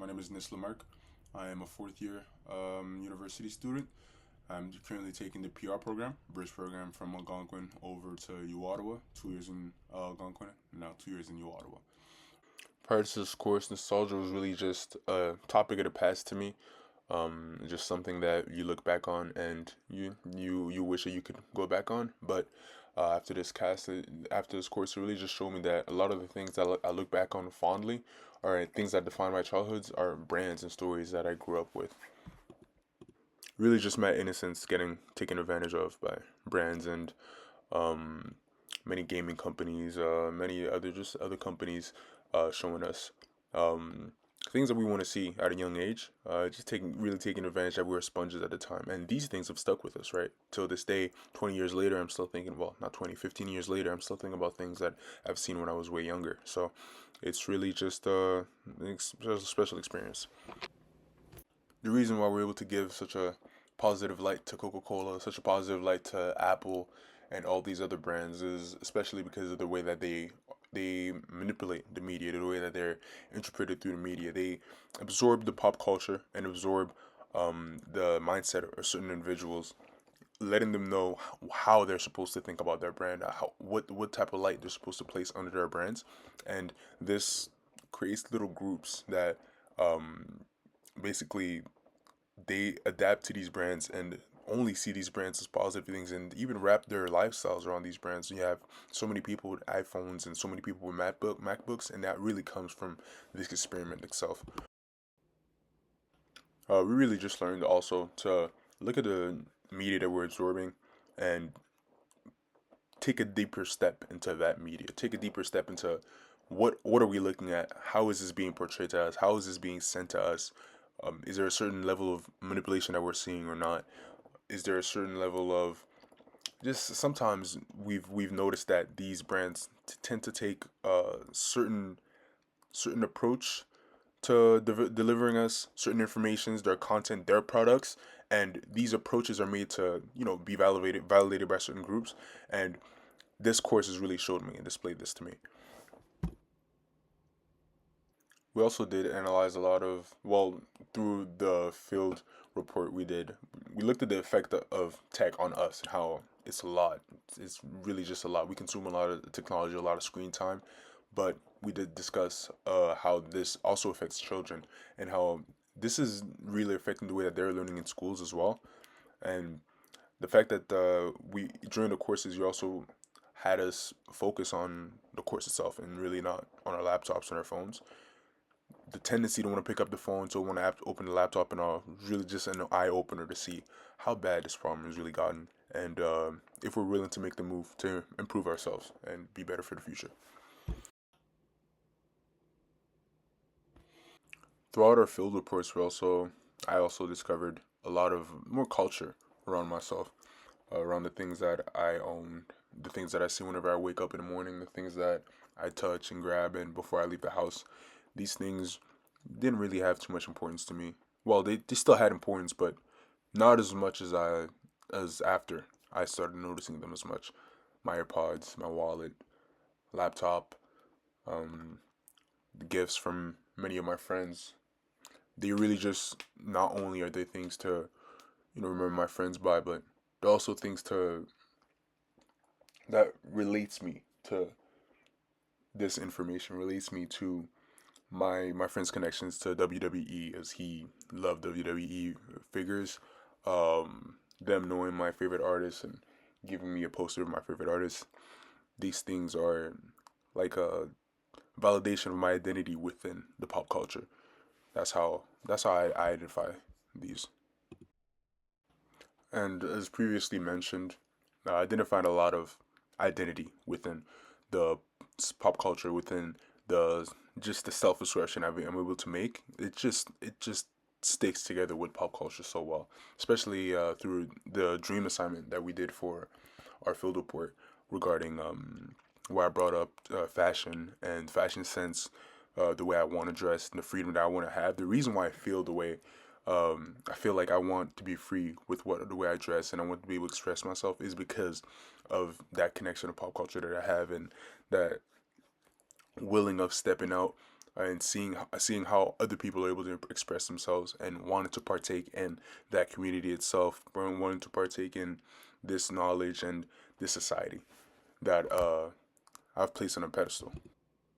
My name is Nys Lumarque. I am a fourth year university student. I'm currently taking the PR program, bridge program from Algonquin over to U Ottawa. 2 years in Algonquin, now 2 years in U Ottawa. Prior to this course, nostalgia was really just a topic of the past to me. Just something that you look back on and you wish that you could go back on. But after this course, it really just showed me that a lot of the things that I look back on fondly, or things that define my childhoods, are brands and stories that I grew up with. Really, just my innocence getting taken advantage of by brands and um, many gaming companies, many other companies showing us um, things that we want to see at a young age. Just really taking advantage that we were sponges at the time, and these things have stuck with us, right? Till this day, 20 years later, I'm still thinking. Well, not 20, 15 years later, I'm still thinking about things that I've seen when I was way younger. So, it's really just a special experience. The reason why we're able to give such a positive light to Coca-Cola, such a positive light to Apple, and all these other brands is especially because of the way that they manipulate the media, the way that they're interpreted through the media. They absorb the pop culture and absorb the mindset of certain individuals, letting them know how they're supposed to think about their brand, what type of light they're supposed to place under their brands, and this creates little groups that basically they adapt to these brands and only see these brands as positive things and even wrap their lifestyles around these brands. You have so many people with iPhones and so many people with MacBooks, and that really comes from this experiment itself. We really just learned also to look at the media that we're absorbing and take a deeper step into that media. Take a deeper step into what are we looking at? How is this being portrayed to us? How is this being sent to us? Is there a certain level of manipulation that we're seeing or not? Is there a certain level of just sometimes we've noticed that these brands tend to take a certain approach to delivering us certain informations, their content, their products, and these approaches are made to be validated by certain groups, and this course has really showed me and displayed this to me. We also did analyze a lot of, well, through the field report we did, we looked at the effect of tech on us and how it's a lot. It's really just a lot. We consume a lot of technology, a lot of screen time, but we did discuss how this also affects children and how this is really affecting the way that they're learning in schools as well. And the fact that we during the courses you also had us focus on the course itself and really not on our laptops and our phones. The tendency to want to pick up the phone to want to open the laptop and all really just an eye opener to see how bad this problem has really gotten, and if we're willing to make the move to improve ourselves and be better for the future. Throughout our field reports, I also discovered a lot of more culture around myself, around the things that I own, the things that I see whenever I wake up in the morning, the things that I touch and grab and before I leave the house. These things didn't really have too much importance to me. Well, they still had importance, but not as much as after I started noticing them as much. My AirPods, my wallet, laptop, um, the gifts from many of my friends. They really just not only are they things to remember my friends by, but they're also things to that relates me to this information, relates me to my friend's connections to WWE, as he loved WWE figures. Them knowing my favorite artists and giving me a poster of my favorite artists. These things are like a validation of my identity within the pop culture. That's how I identify these. And as previously mentioned, I identified a lot of identity within the pop culture, within the just the self expression I'm able to make. It just sticks together with pop culture so well, especially through the dream assignment that we did for our field report regarding where I brought up fashion and fashion sense, the way I want to dress, and the freedom that I want to have. The reason why I feel the way I feel like I want to be free with the way I dress and I want to be able to express myself is because of that connection to pop culture that I have and that willing of stepping out and seeing how other people are able to express themselves and wanted to partake in that community itself, wanting to partake in this knowledge and this society that I've placed on a pedestal.